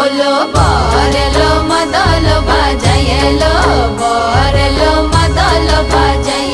ওলো বর এলো মাদল বাজায় এলো বর এলো মাদল বাজায়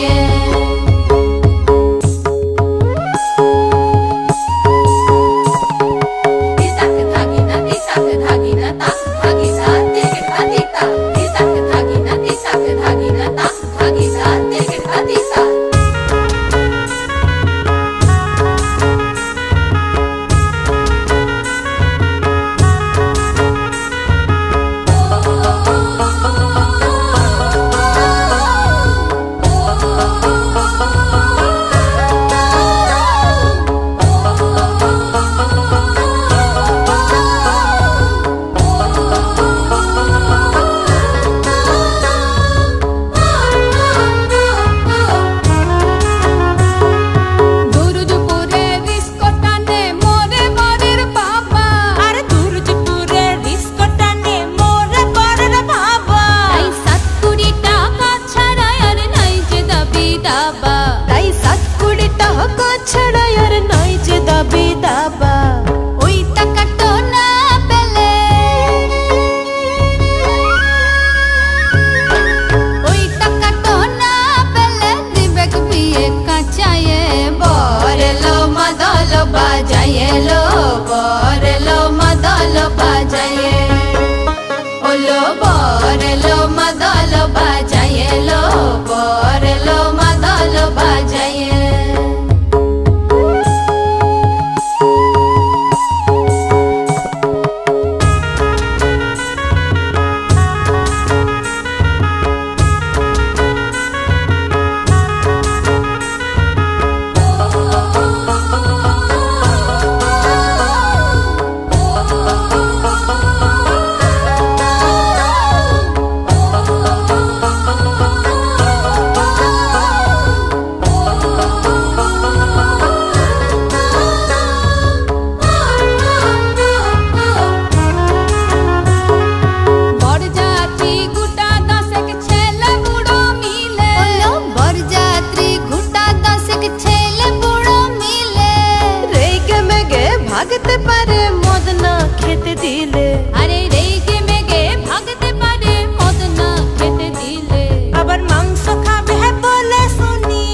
ভাগতে পারে মদ না খেতে দিলে, আরে রেগে মেগে ভাগতে পারে মদ না খেতে দিলে, আবার মাংস খাবে বলে শুনি,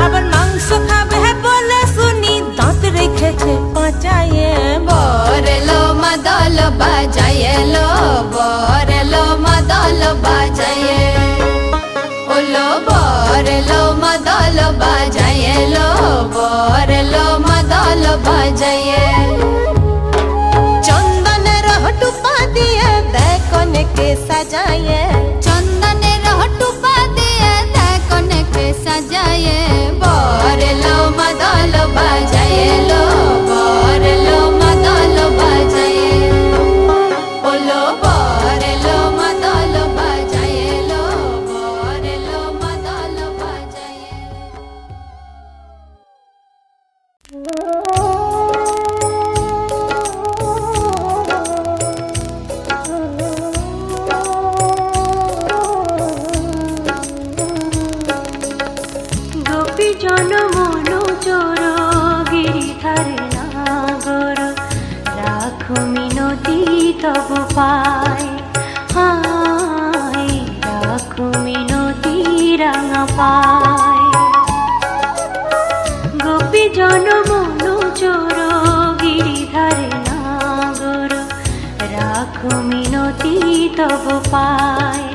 আবার মাংস খাবে বলে শুনি দাঁত রেখেছে পাঁচায়ে। বর এলো মাদল বাজায় এলো বর এলো মাদল বাজায় ওলো বর এলো মাদল বাজায় এলো বর এলো মাদল বাজায় চন্দনের টুপা দিয়ে দেখো নেকে সাজায়ে, চন্দনের টুপা দিয়ে দেখো নেকে সাজায় বর এলো মাদল বাজায় এলো বর এলো মাদল বাজায় ওলো বর এলো মাদল বাজায় এলো বর এলো মাদল বাজায় গোপী জনমন চোর গিরিধারে নাগর, রাখো মিনতি তব পায়, হায় রাখো মিনতি রাঙা পায়। গোপী জনমন চোর গিরিধারে নাগর, রাখো মিনতি তব পায়,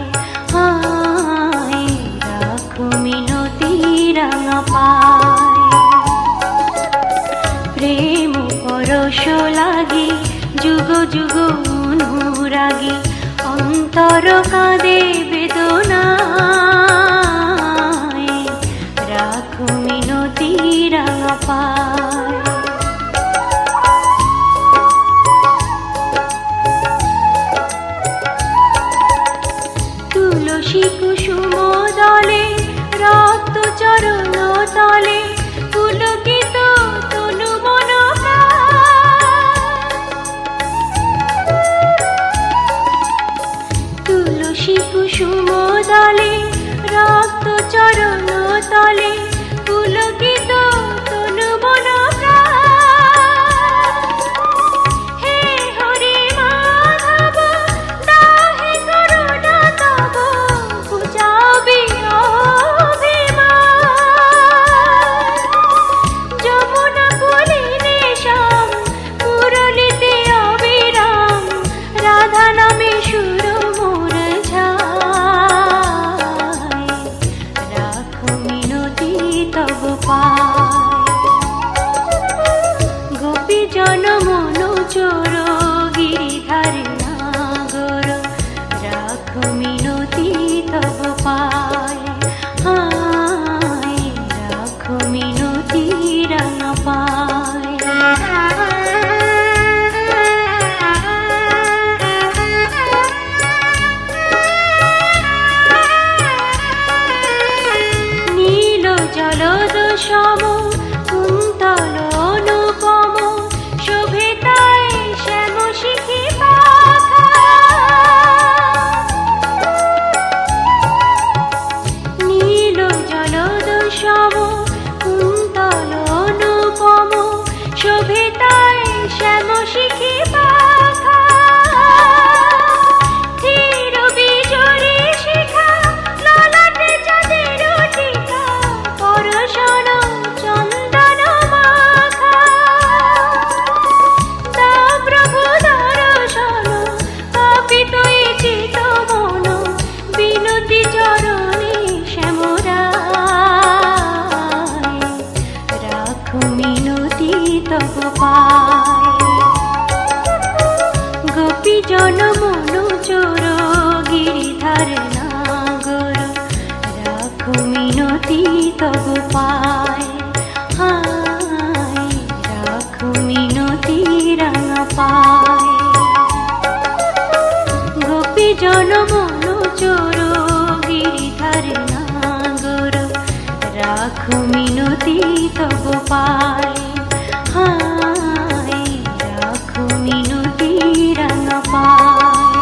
হায় রাখো মিনতি রাঙা পায়। প্রেম পরশ লাগি যুগ যুগ অনুরাগী, অন্তর কাঁদে বেদনায়, রাখো মিনতি রাঙা পায়। তুলসী কুসুম দলে রক্ত চরণ তলে, পুলকিত তনু মন তুলসী কুসুম দলে রক্ত চরণ তলে, পুলকিত তনু মন সুভিতায় শ্যাম শিখি পাখা ধীর বিজরে শিখা ললাটে চাঁদের টিকা পরশন চন্দন মাখা তা প্রভু দর্শন পাপিত এই চিত মন বিনতি চরণে শ্যামরায় রাখো মিনতি তব পায় গোপী জন মনু চোর গিরিধার নাগর রাখো মিনতি তব পায় হায় রাখো মিনতি রাঙা পায় গোপী জন মনু চোর গিরিধার নাগর রাখো মিনতি তব পায় হায় রাখো মিনতি রাঙা পায়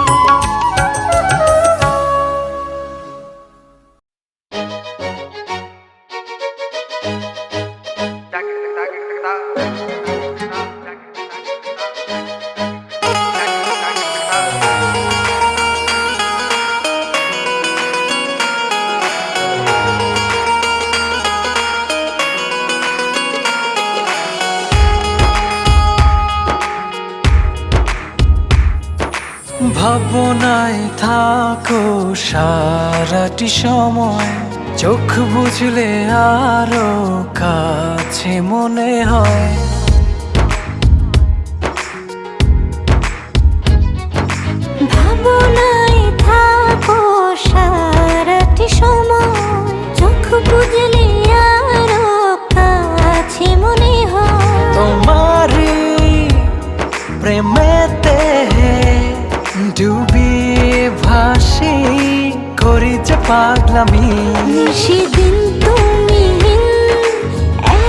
ভাবনায় থাকো সারাটি সময় চোখ বুঝলে আরো কাছে মনে হয় ভাবনায় থাকো সারাটি সময় চোখ বুঝলে আরো কাছে মনে হয় তোমারি প্রেমেতে ডুবিয়ে ভাসি করি যে পাগলামি সেদিন তুমি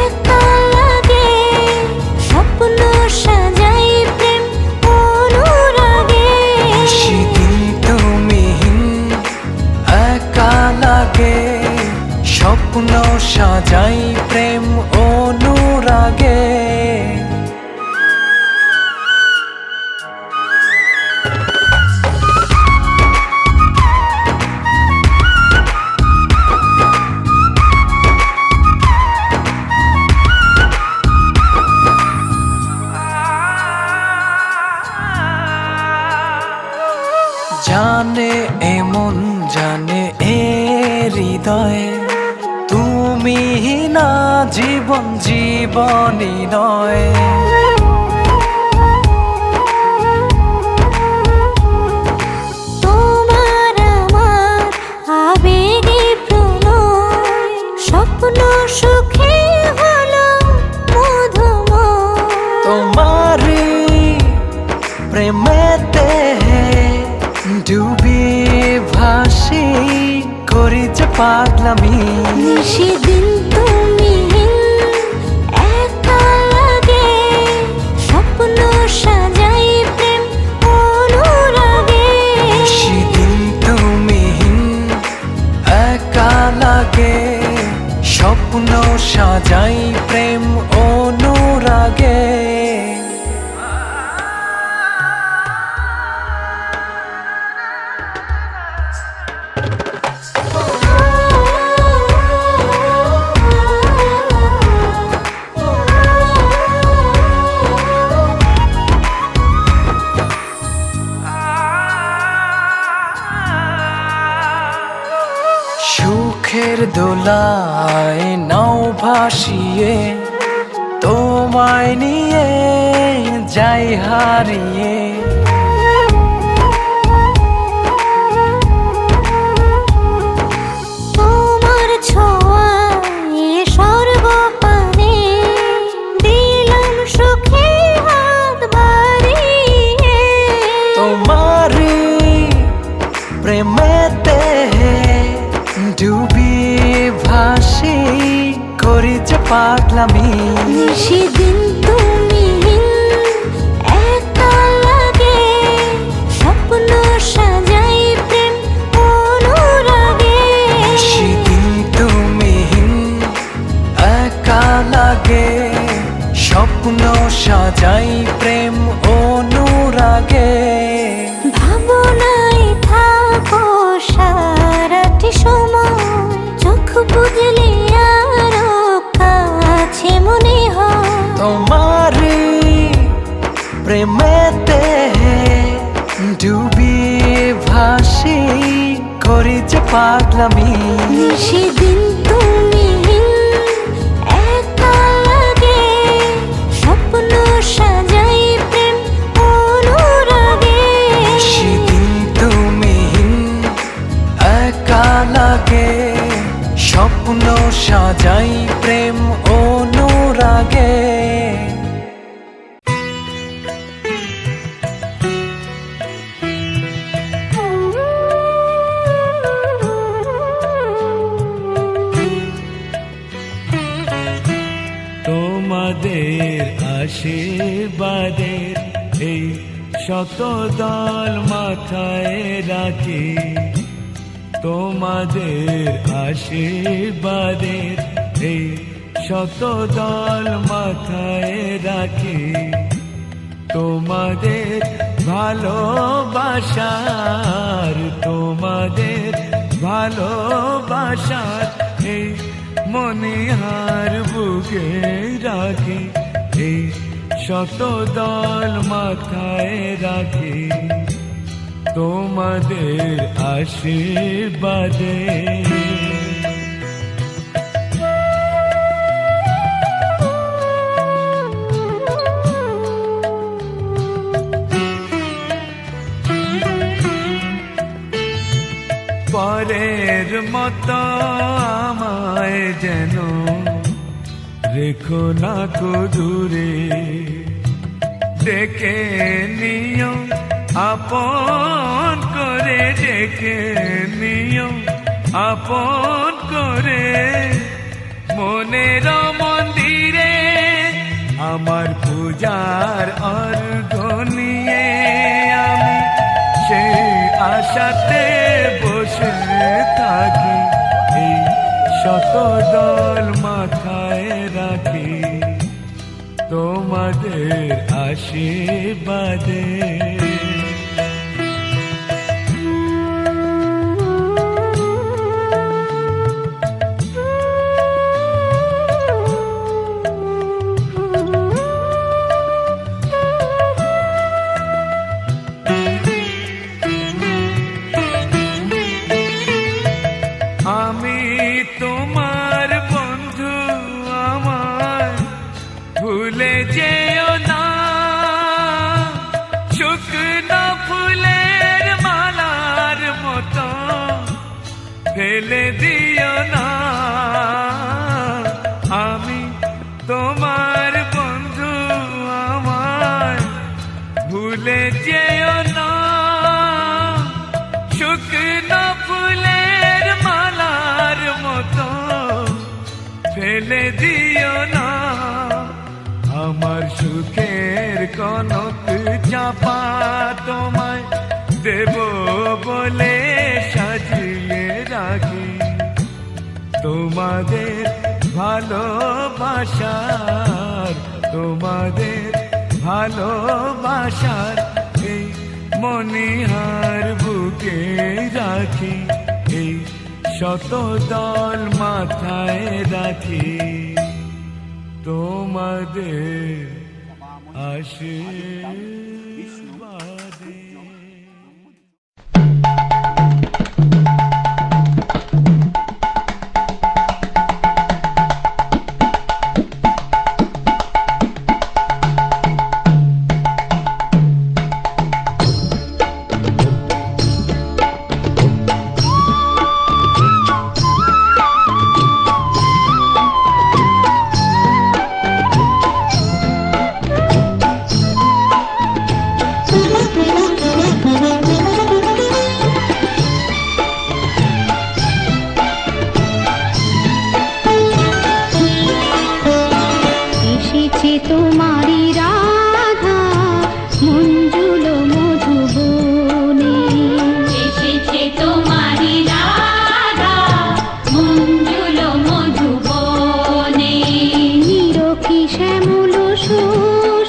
একা লাগে স্বপ্ন সাজাই প্রেম অনুরাগে সেদিন তুমি একা লাগে স্বপ্ন সাজাই প্রেম অনুরাগে জানে এমন জানে এ হৃদয়ে তুমি না জীবন জীবনই নয় তোমার আমার আবেগে প্রণয় স্বপ্ন সুখে হলো মধুময় তোমারি প্রেমেতে ডুবিয়ে ভাসি করি যে পাগলামি সেদিন তুমি একা লাগে স্বপ্ন সাজাই প্রেম অনুরাগে সেদিন তুমি একা লাগে স্বপ্ন সাজাই প্রেম অনুরাগে সুখের দোলায় নাও ভাসিয়ে তোমায় নিয়ে যাই হারিয়ে তোমার ছোঁয়ায় সর্বপানে দিলাম সুখে হাত বাড়িয়ে তোমারি প্রেমেতে ডুবিয়ে ভাসি করি যে পাগলামি সেদিন তুমি একা লাগে স্বপ্ন সাজাই প্রেম অনুরাগে সেদিন তুমি একা লাগে স্বপ্ন সাজাই প্রেম অনুরাগে। ভাবনায় থাকো সারাটি সময়, চোখ বুঝলে আরো কাছে মনে হয়। তোমারি প্রেমেতে ডুবিয়ে ভাসি, করি যে পাগলামি। সেদিন তুমি একা লাগে, স্বপ্ন সাজাই প্রেম অনুরাগে। সেদিন তুমি একা লাগে, স্বপ্ন সাজাই প্রেম অনুরাগে। তোমাদের আশীর্বাদের এই শতদল মাথায় রাখি, তোমাদের আশীর্বাদের এই শতদল মাথায় রাখি। তোমাদের ভালোবাসার, তোমাদের ভালোবাসার এই মনিহার বুকে রাখি, এই শতদল মাথায় রাখি। তোমাদের আশীর্বাদে পরের মতো আমায় যেন রেখো না কো দূরে, ডেকে নিও আপন করে, ডেকে নিও আপন করে। মনের মন্দিরে আমার পূজার অর্ঘ নিয়ে আমি সেই আশাতে বসে থাকি, এই শতদল মাথায় রাখি। তোমাদের আশীর্বাদে আমি তোমার বন্ধু, আমার ভুলে যেও না। শুকনো ফুলের মালার মতো ফেলে দিও না। আমি তোমার বন্ধু, আমার ভুলে যেও না। শুকনো ফুলের মালার মতো ফেলে দিও না। আমার সুখের কনক চাপা তোমায় দেব বলে সাজিয়ে রাখি। তোমাদের ভালোবাসার, তোমাদের ভালোবাসার এই মনিহার বুকে রাখি, এই শতদল মাথায় রাখি। তোমাদের আশীর্বাদে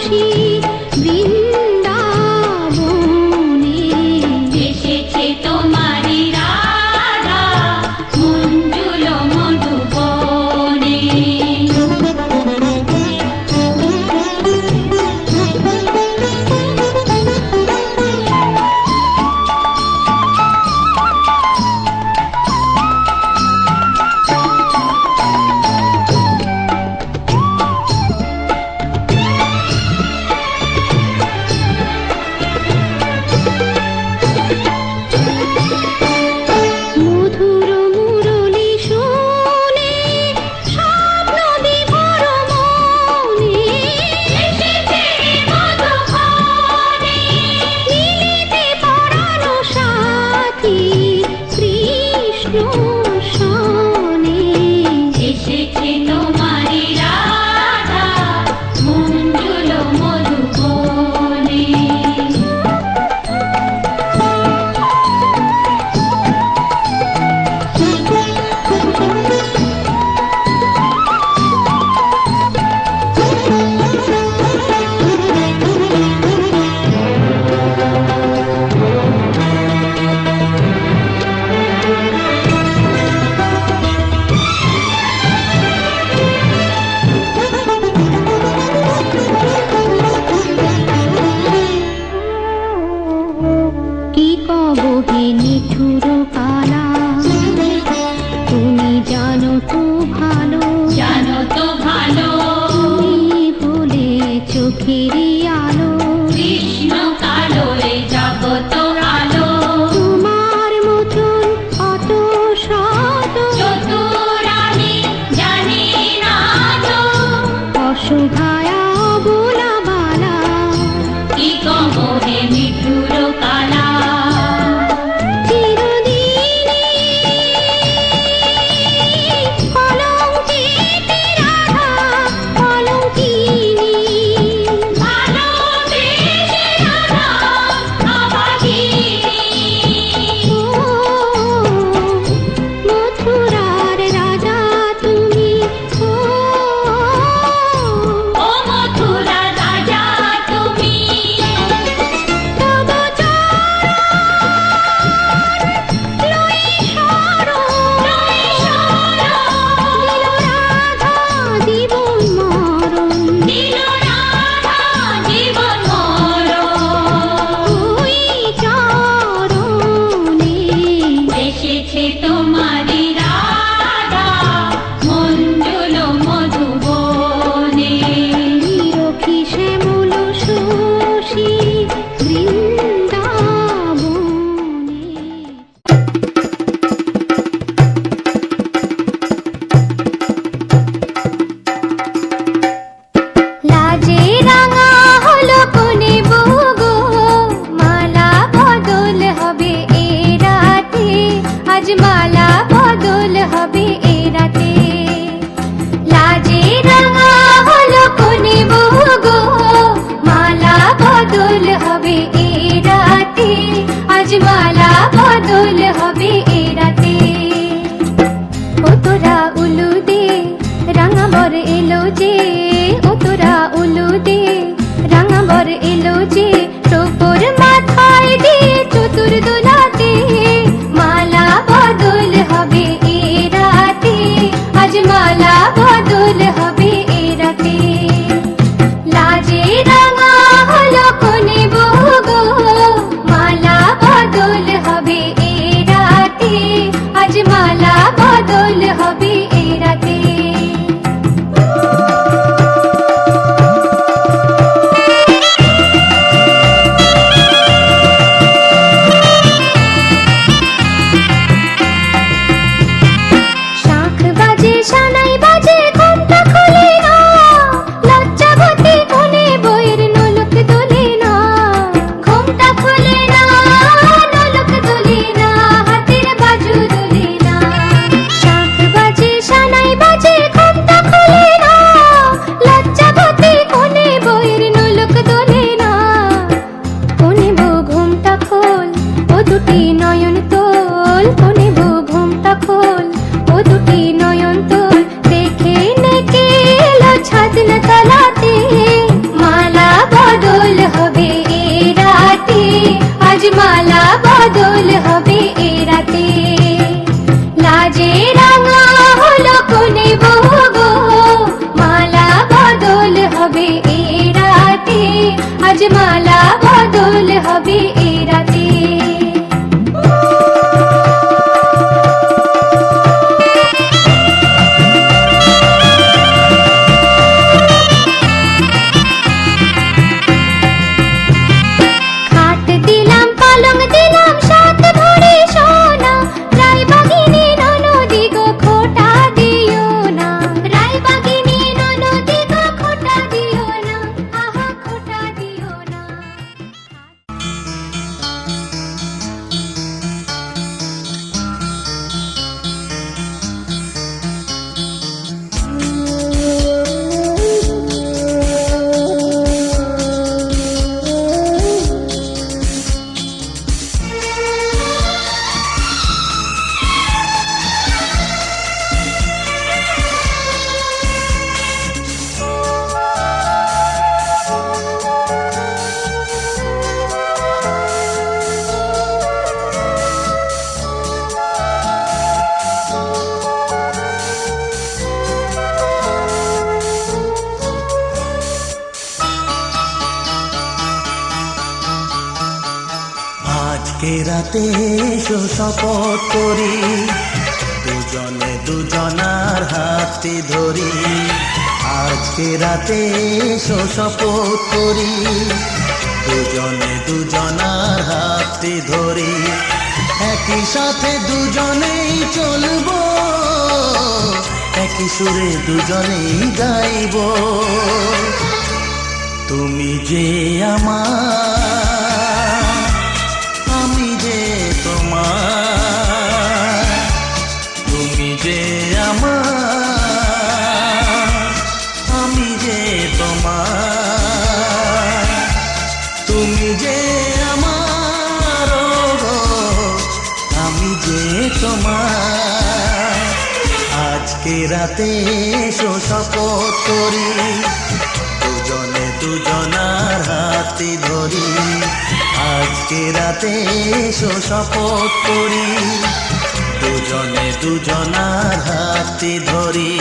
খুশি বৃন্দাবনে এসেছে তোমারি রাধা মঞ্জুল মধুবনে। মধুর মুরলি শুনে স্বপ্ন বিভোর মনে এসেছে মধুবনে মিলিতে পরাণ সাথী কৃষ্ণ সনে এসেছে তোমারি রাধা মঞ্জুল মধুবনে। কি কব হে নিঠুর কালা তুমি জানো তো ভালো তুমি বলে চোখেরই আলো কৃষ্ণ কালো রে জগত আলো তোমার মতন অত শত চতুর আমি জানি না তো অসহায়া বোলা বালা কি কব হে নিঠুর কালা চিরদিনই কলঙ্কিত রাধা কলঙ্কিনী ভালোবেসে রাধা অভাগিনী। ও মথুরার রাজা তুমি ও মথুরার রাজা তুমি তব লই শরণ দিল রাধা জীবন মরণ ওই চরণে এসেছে তোমারি রাধা মঞ্জুল মধুবনে নিরখি শ্যামল শশী বৃন্দাবনে। লাজে রাঙা হলো কোনে বগো মালা বদল হবে এ রাতে আজ মালা বদল হবে এ রাতে লাজে রাঙা হলো কোনে বগো মালা বদল হবে এ রাতে আজ মালা বদল হবে এ রাতে ও তোরা উলু দে রাঙাবর এলো যে ও তোরা উলু দে রাঙাবর এলো যে টোপর মাথায় দিয়ে চতুর দোলাতে মালা বদল হবে এ রাতে আজ মালা বদল হবে এ রাতে লাজে রাঙা হলো কোনে বগো মালা বদল হবে এ রাতে আজ মালা বদল হবে এ রাতে। আজ মালা বদল হবে এই রাতে। আজকে রাতে এসো শপথ করি, দুজনে দুজনার হাতে ধরি। আজকে রাতে এসো শপথ করি, দুজনে দুজনার হাতে ধরি। একই সাথে দুজনেই চলবো, একই সুরে দুজনেই গাইব। তুমি যে আমার, আমি যে তোমার। তুমি যে আমার, আমি যে তোমার। তুমি যে আমার, আমি যে তোমার। আজকে রাতে এসো শপথ করি, দুজনে দুজনার হাতে ধরি। আজকে রাতে এসো শপথ করি, দুজনে দুজনার হাতে ধরি।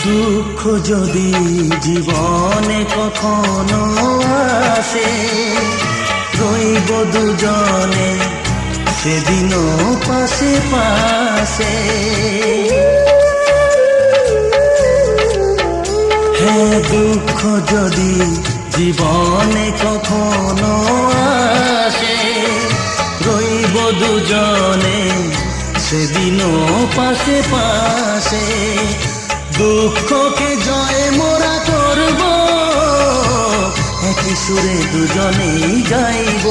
দুঃখ যদি জীবনে কখনো আসে, রইব দুজনে সেদিনও পাশে পাশে। হ্যাঁ, দুঃখ যদি জীবনে কখনো আসে, রইব দুজনে সেদিনও পাশে পাশে। দুঃখকে জয় মোরা করব, একই সুরে দুজনেই গাইব।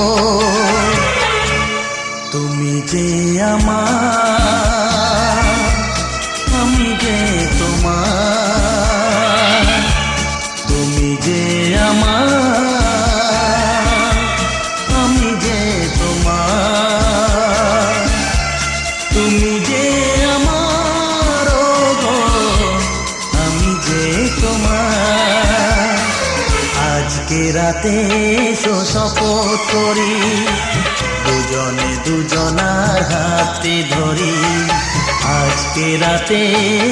তুমি যে আমার, আমি যে তোমার। তুমি যে আমার, আমি যে তোমার। তুমি যে আমার, আমি যে তোমার। আজকে রাতে এসো শপথ করি, দুজনে দুজনার হাতে ধরি। আজকে রাতে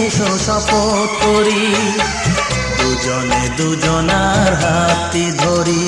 এসো শপথ করি, দুজনে দুজনার হাতে ধরি।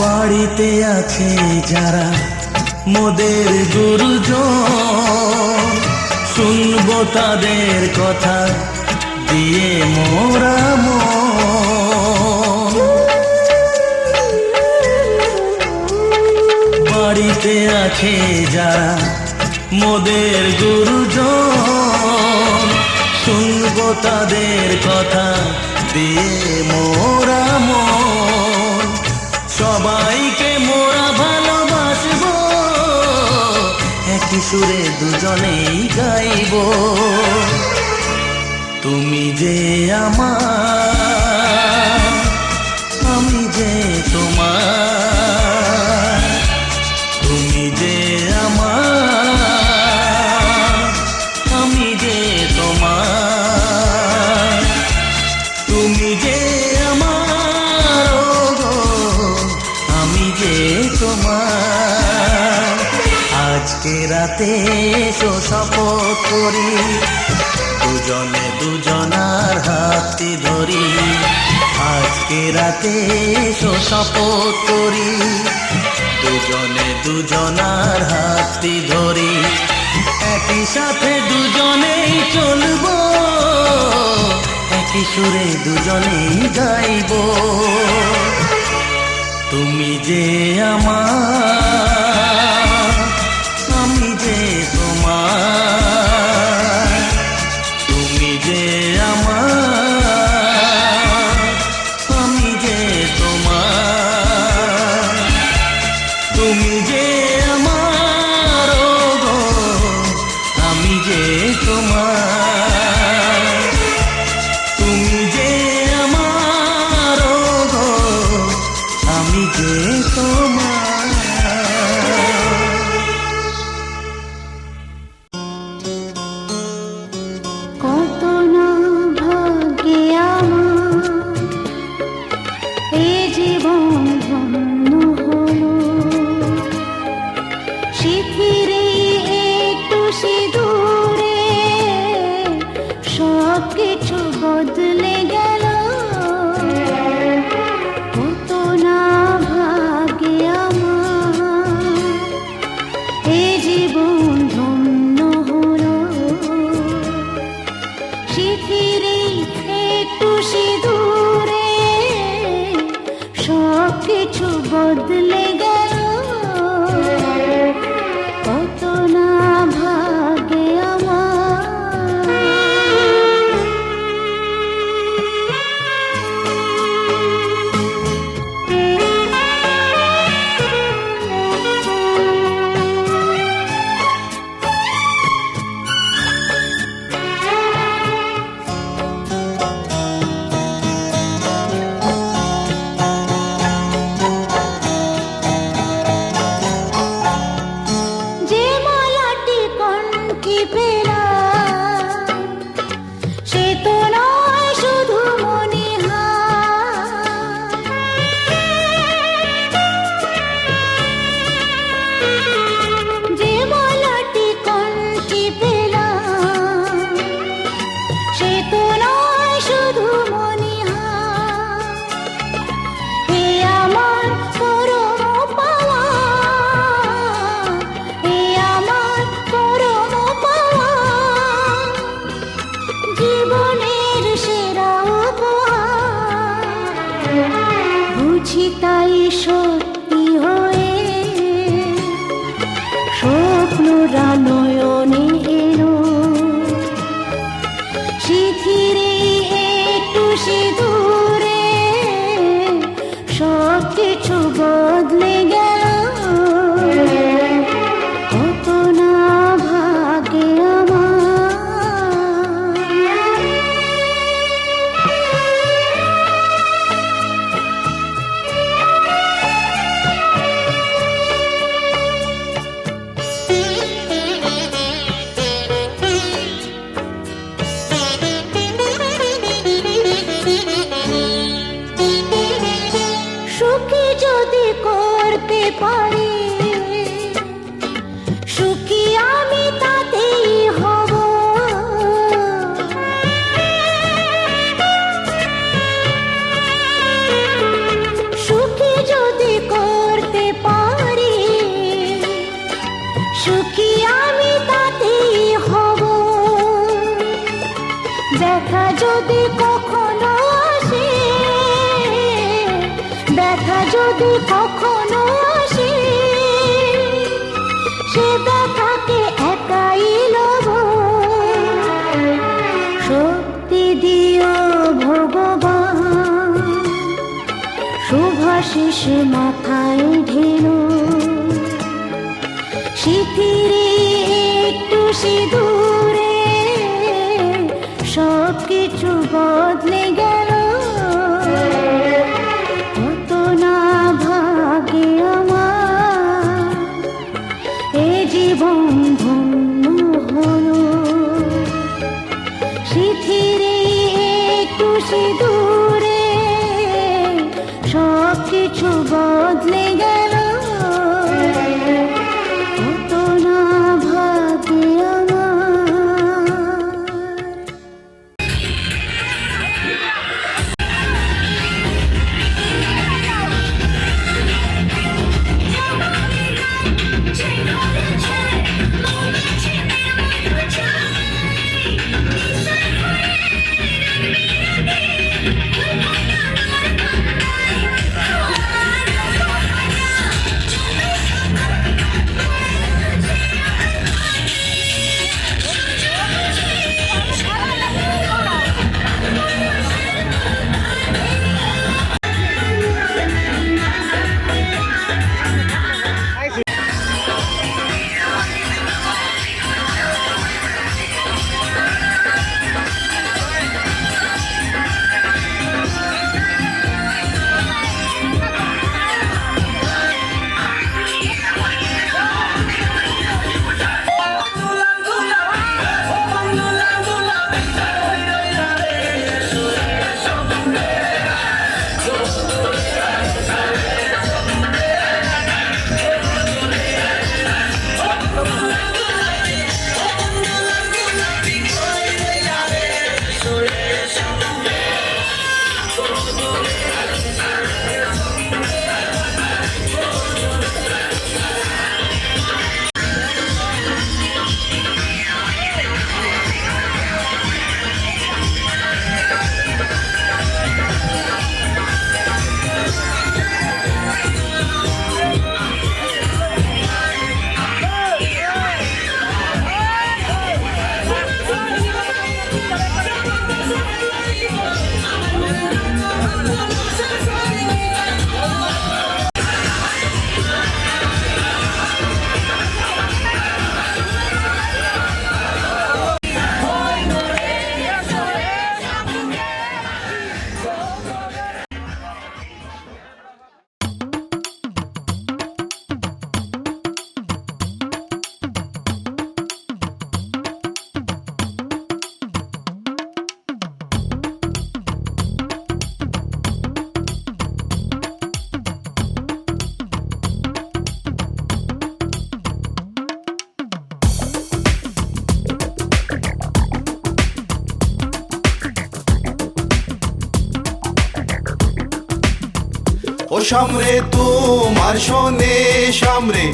বাড়িতে আছে যারা মোদের গুরুজন, শুনবো তাদের কথা দিয়ে মোরা মন। বাড়িতে আছে যারা মোদের গুরুজন, শুনবো তাদের কথা দিয়ে মোরা মন। সবাইকে মোরা ভালোবাসবো, একই সুরে দুজনেই গাইবো। তুমি যে আমার, আমি যে তোমার। তুমি যে আমার, আমি যে তোমার। তুমি যে আমার, ওগো আমি যে তোমার। আজকে রাতে এসো শপথ করি, দুজনে দুজনার হাতটি ধরি। আজকে রাতে এসো শপথ করি, দুজনে দুজনার হাতটি ধরি। একই সাথে দুজনেই চলবো, একই সুরে দুজনেই গাইবো। তুমি যে আমার, আমি যে তোমার। তুমি যে আমার, আমি যে তোমার। তুমি যে আমার, ওগো আমি যে তোমার। তুমি যে আমার, ওগো আমি যে তোমার। কত না ভাগ্যে আমার এ জীবন ধন্য হলো, শিথিরে একটু সিঁদুরে সব কিছু বদলে গেল। কত না ভাগ্যে আমার এ জীবন ধন্য হলো, শিথিরে একটু সিঁদুরে সব কিছু বদলে গেল। কত না ভাগ্যে আমার। যে মালাটি কণ্ঠে পেলাম, সে তো নয় শুধু মনিহার। যে মালাটি কণ্ঠে পেলাম, সে তো নয় শুধু মনিহার। হে আমার পরম পাওয়া, হে আমার পরম পাওয়া, জীবনের সেরা উপহার। বুঝি তাই সত্যি হয়ে স্বপ্নরা নয়নে এলো, শিথিরে একটু সিঁদুরে সব কিছু বদলে গেল। কত না ভাগ্যে আমার। সুখী যদি করতে পারি, সুখী আমি তাতেই হব। সুখী যদি করতে পারি, সুখী আমি তাতেই হব। দেখা যদি কখনো আসে, দেখা যদি কখনো আসে, সে দেখাকে একাই লব। শক্তি দিও ভগবান, শুভাশিস মাথায় ঢেলো, শিথিরে একটু সিঁদুরে সব কিছু বদলে গেল। কত না ভাগে আমার এ জীবন ধন্য হলো। শিথিরে একটু সিঁদুরে সব কিছু বদলে গেল। কত না ভাগে আমার। ও সামরে তোমার শোনে, সামরে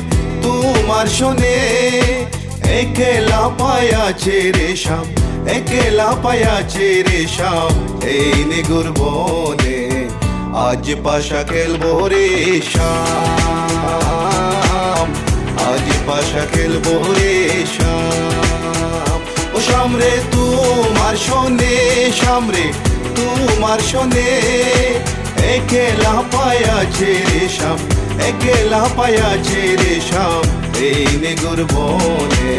তোমার শোনে, একলা পায়াছে রে শাম, একলা পায়াছে রে শাম, এই নিগুর বনে আজ পাশা খেলবো রে শাম, আজ পাশা খেলবো রে শাম। ও সামরে তোমার শোনে, সামরে তোমার শোনে, একলা পায়াছে রে শাম, একলা পায়াছে রে শাম, এই নিগুর বনে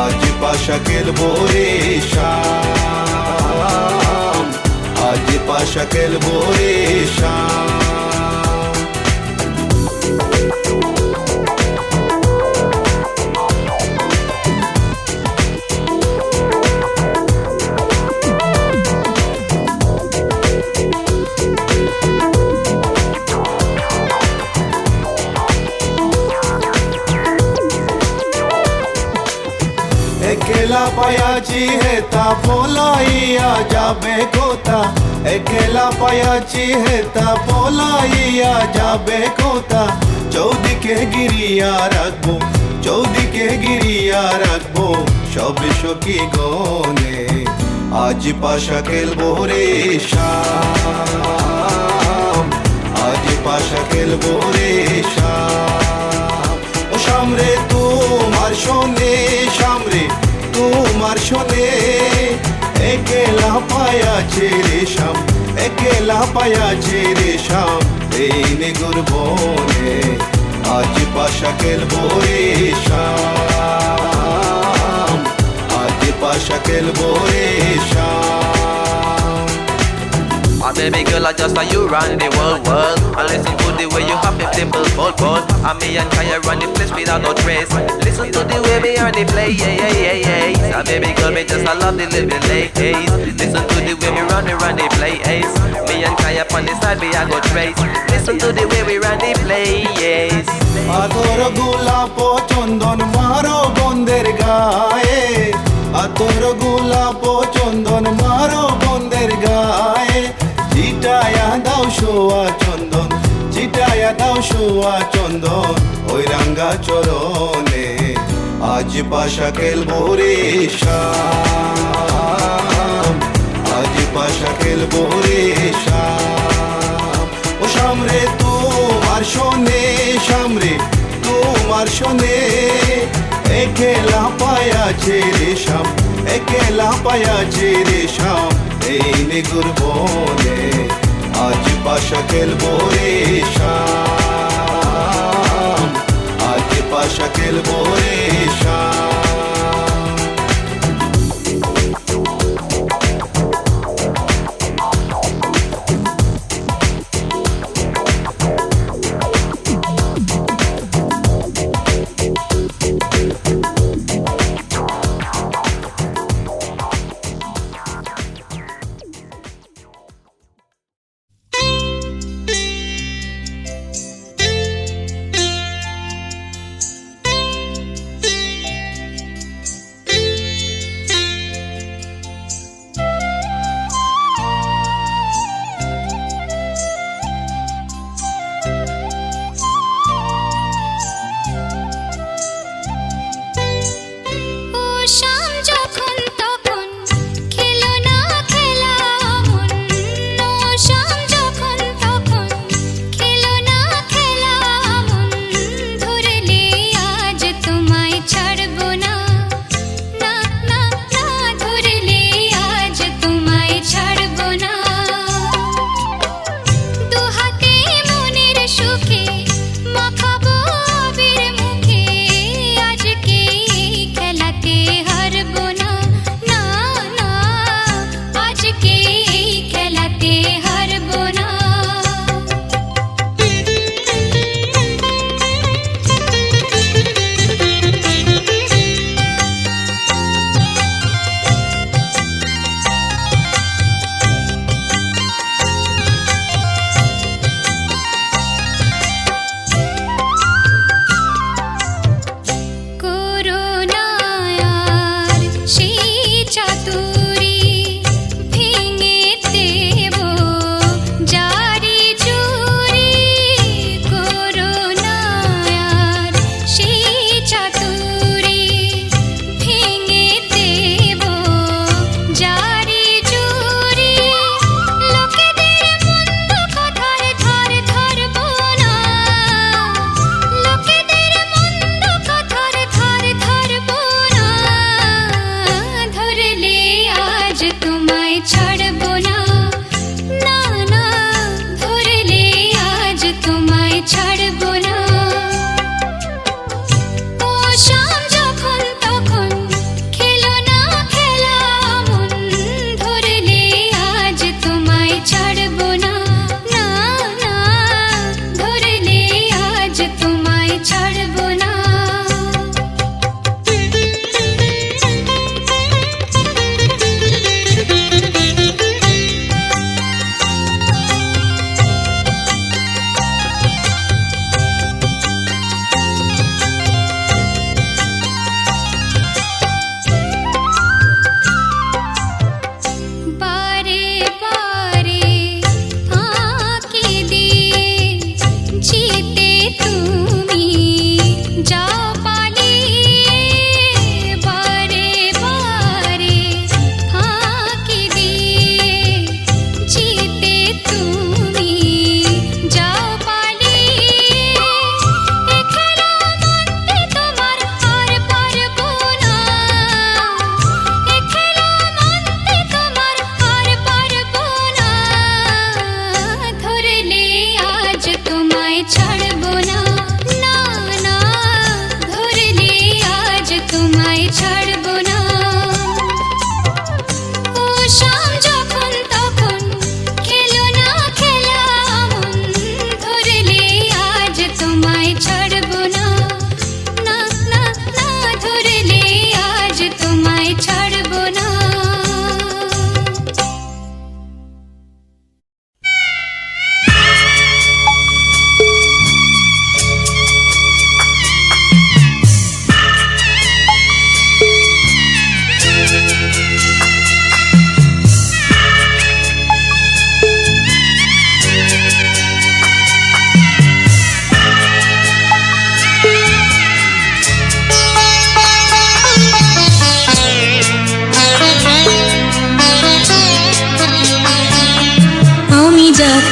আজ পাশা খেলবো রে শাম, আজ পাশা খেলবো রে শাম। একলা পায়াছি হেতা পলাইয়া যাবে কোথা, একলা পায়াছি হেতা পলাইয়া যাবে কোথা, চৌদিকে গিরিয়া রাখবো, চৌদিকে গিরিয়া রাখবো, সব সখী গনে আজ পাশা খেলবো রে শাম, আজ পাশা খেলবো রে শাম। ও শাম রে তোমার শোনে, শাম রে তোমার শোনে, একেলা পায়াছে রে শাম, একেলা পায়াছে রে শাম, এই নেগুর বনে আজ পাশা খেলবো রে শাম, আজ পাশা খেলবো রে শাম। My baby girl, I just saw you run the world. I listen to the way you have it, dimple, bold. And me and Kaya run the place without no trace. Listen to the way we are the play, yeah. My baby girl, me just I love the living late. Listen to the way we run the play, ace. Me and Kaya on the side, we are go trace. Listen to the way we run the play, yes. আতর গোলাপ চন্দন মারো বন্দের গায়ে, আতর গোলাপ চন্দন মারো বন্দের গায়ে, চিটায়া দাও সোয়া চন্দন, চিটায়া দাও সোয়া চন্দন ওই রাঙ্গা চরণে, আজ পাশা খেলবো রে শাম, আজ পাশা খেলবো রে শাম। ও শাম রে তোমার শোনে, শাম রে তোমার শোনে, একেলা পায়াছে রে শাম, একেলা পায়াছে রে শাম, এই নেগুর বনে আজ পাশা খেলবো রে শাম, আজ পাশা খেলবো রে শাম।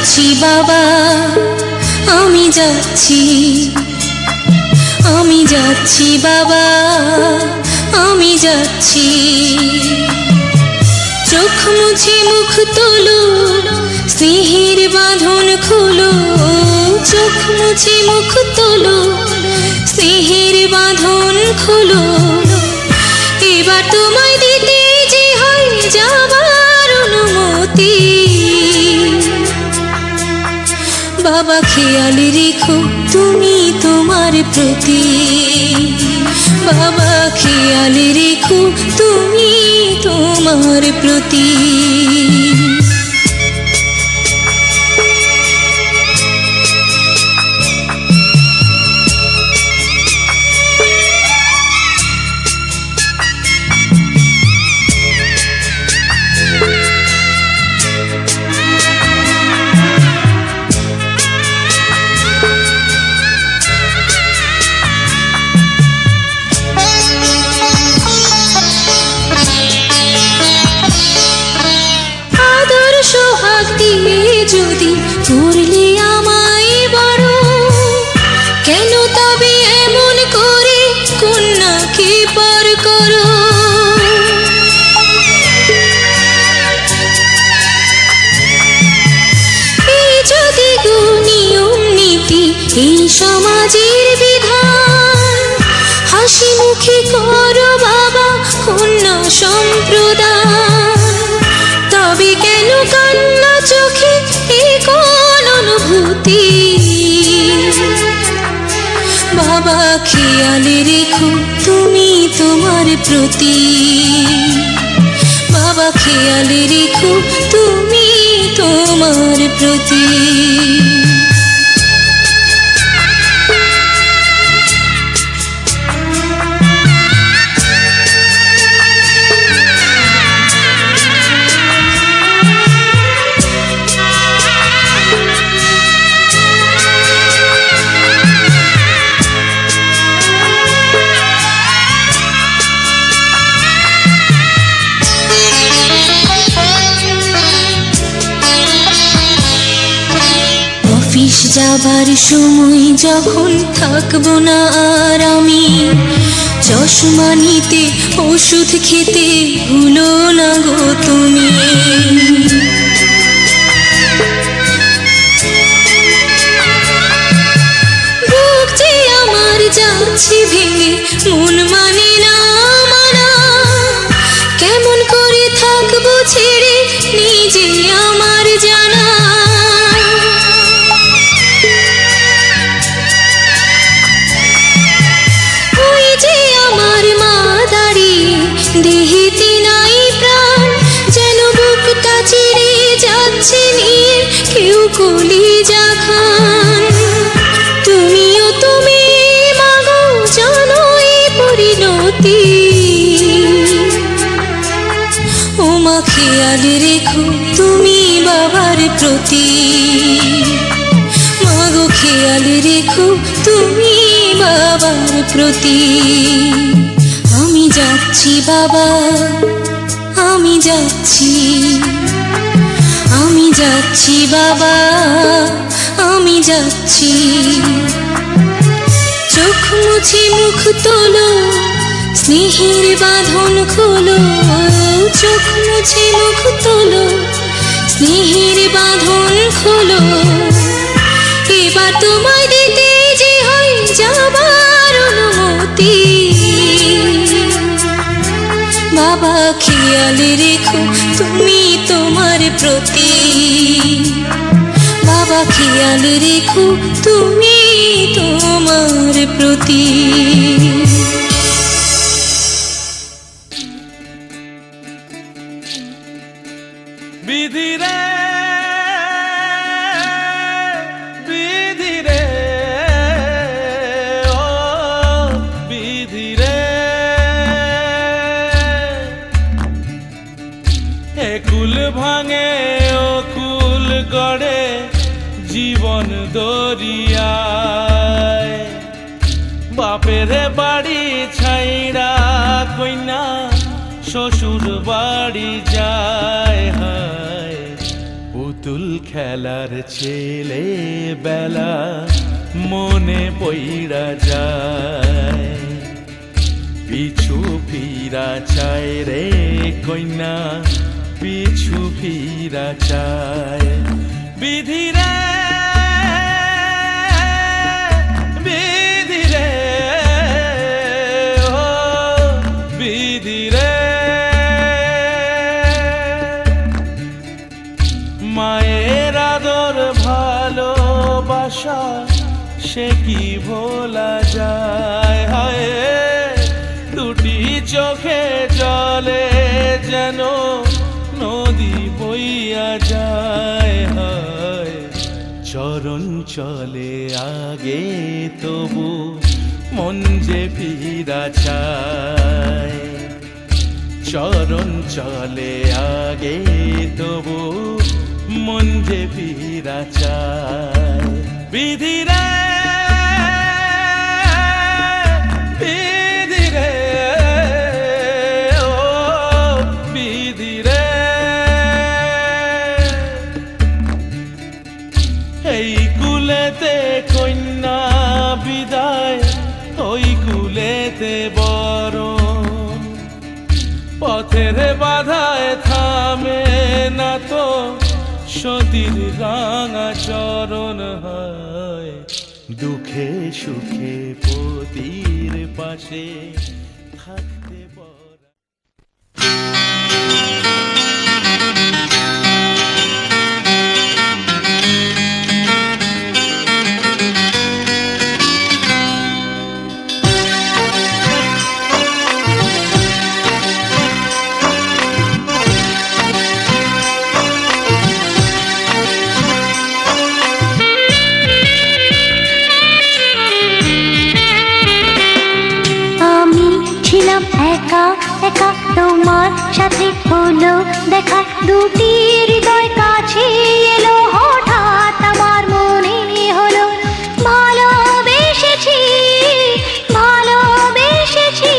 যাচ্ছি বাবা, আমি যাচ্ছি, আমি যাচ্ছি বাবা, আমি যাচ্ছি। চোখ মুছে মুখ তোলো, স্নেহের বাঁধন খোলো, চোখ মুছে মুখ তোলো, স্নেহের বাঁধন খোলো। এবার তোমায় দিতে যে হয় যাবার অনুমতি। বাবা খেয়াল রেখো তুমি তোমার প্রতি, বাবা খেয়াল রেখো তুমি তোমার প্রতি। যদি করলে আমায় বড়, কেন তবে এমন করে কন্যাকে পর করো? এই যদি গো নিয়ম নীতি, এই সমাজের বিধান, হাসি মুখে করো বাবা কন্যা সম্প্রদান। তবে কেন কান্না চোখে এই কোন অনুভূতি? বাবা খেয়াল রেখো তুমি তোমার প্রতি, বাবা খেয়াল রেখো তুমি তোমার প্রতি। অফিস যাবার সময় যখন থাকবো না আর আমি, চশমা নিতে ওষুধ খেতে ভুলো না গো তুমি। বুক যে আমার যাচ্ছে ভেঙে, মন মানে না মানা, কেমন করে থাকবো ছেড়ে নিজে আমার জানা। দেহেতে নাই প্রাণ, যেন বুকটা চিরে যাচ্ছে নিয়ে কেউ কলিজা খান। তুমিও তুমি মাগো জানো এই পরিণতি। ও মা খেয়াল রেখো তুমি বাবার প্রতি, মাগো খেয়াল রেখো তুমি বাবার প্রতি। আমি যাচ্ছি বাবা, আমি যাচ্ছি, আমি যাচ্ছি বাবা, আমি যাচ্ছি। চোখ মুছে মুখ তোলো, স্নেহের বাঁধন খোলো, চোখ মুছে মুখ তোলো, স্নেহের বাঁধন খোলো। এবার তোমায় দিতে যে হয় যাবার অনুমতি। বাবা খেয়াল রেখো তুমি তোমার প্রতি, বাবা খেয়াল রেখো তুমি তোমার প্রতি। বিধি রে বিধি রে ও বিধি রে, একুল ভাঙে ও কুল গড়ে জীবন দরিয়ায়। বাপের বাড়ি ছাইড়া কইনা শ্বশুর বাড়ি যায়, হায় পুতুল খেলার ছেলে বেলা মনে পইরা যায়, পিছু ফিরা চায় রে কইনা, পিছু ফিরা চায়। বিধিরে বিধিরে ও বিধিরে, মায়ের আদর ভালোবাসা সে কি ভোলা যায়। হায় দুটি চোখে জলে যেন নদী বইয়া যায়। হায় চরণ চলে আগে তবু মন যে ফিরা চায়, চরণ চলে আগে তবু মন যে ফিরা চায়। বিধিরে বিধিরে ও বিধিরে, এই কুলেতে কন্যা বিদায়, ওই কুলেতে বরণ, পথের বাধায় থামে না তো সতীর রাঙা চরণ। হয় দুঃখে সুখে পতির পাশে থাকতে বড়। একা একা তোমার সাথে হলো দেখা, দুটি হৃদয় কাছে এলো, হঠাৎ আমার মনে হলো ভালোবেসেছি ভালোবেসেছি।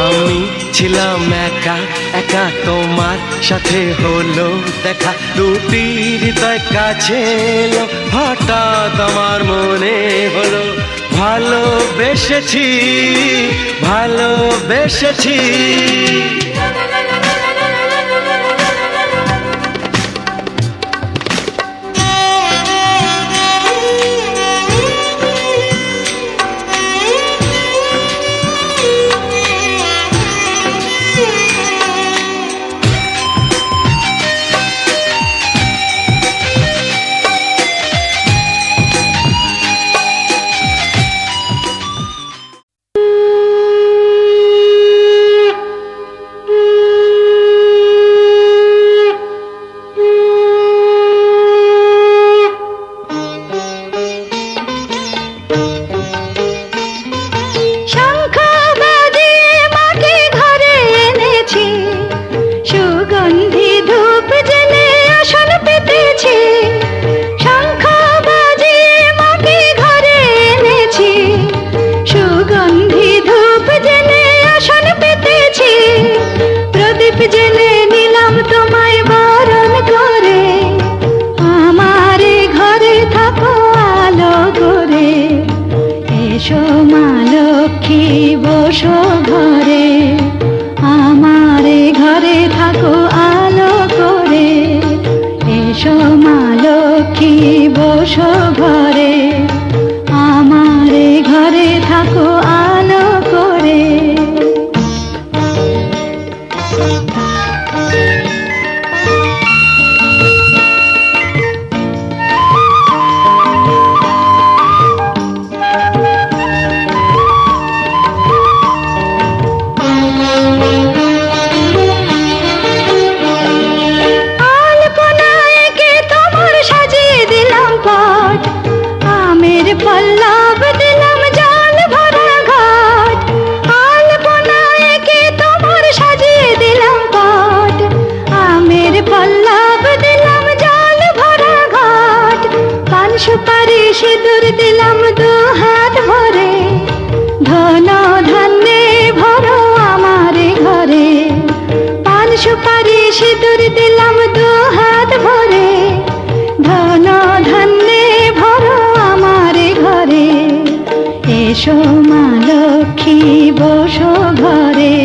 আমি ছিলাম একা একা তোমার সাথে হলো দেখা, দুটি হৃদয় কাছে এলো, হঠাৎ আমার মনে হলো ভালোবেসেছি ভালোবেসেছি। বসো ঘরে, আমারে ঘরে থাকো আলো করে, এসো মা লক্ষ্মী বসো ঘরে, আমারে ঘরে থাকো আলো করে। পল্লব দিলাম জল ভরা ঘাট, আলপনায় কে তোমার সাজিয়ে দিলাম পাট, আমের পল্লব দিলাম জল ভরা ঘাট, পান সুপারি সিঁদুর দিলাম দু হাত ভরে, ধন ধান্যে ভরো আমার ঘরে, পান সুপারি সিঁদুর দিলাম দু হাত ভরে, ধন ধান্যে ভরো আমার ঘরে, এসো মা লক্ষ্মী বসো ঘরে,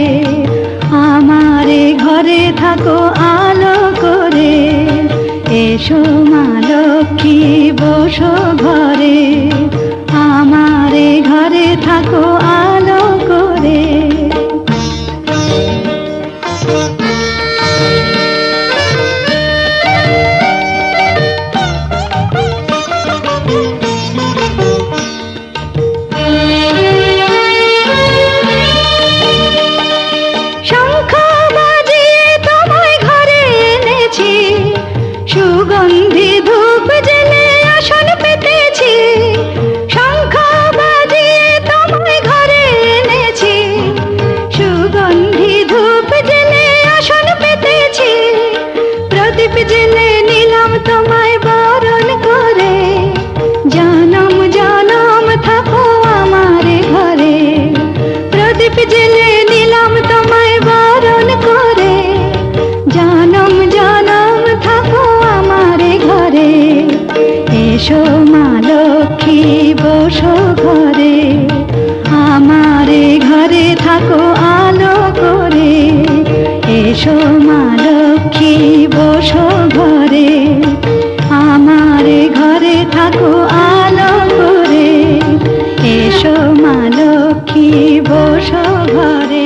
আমার ঘরে থাকো আলো করে, এসো মা লক্ষ্মী বসো ঘরে, আমার ঘরে থাকো আলো করে। শঙ্খ বাজিয়ে তোমায় ঘরে এনেছি, সুগন্ধি ধূপ জেলে আসন পেতেছি। শঙ্খ বাজিয়ে তোমায় ঘরে এনেছি, সুগন্ধি ধূপ জেলে আসন পেতেছি। প্রদীপ জেলে নিলাম তোমায় বরণ করে, জনম জনম থাকো আমার ঘরে। প্রদীপ জেলে নিলাম তোমায় বরণ করে, জনম জনম থাকো আমার ঘরে, এসো মা লক্ষ্মী বসো ঘরে, আমার ঘরে থাকো আলো করে, এসো মা লক্ষ্মী বসো ঘরে, আমার ঘরে থাকো আলো করে, এসো মা লক্ষ্মী বসো ঘরে।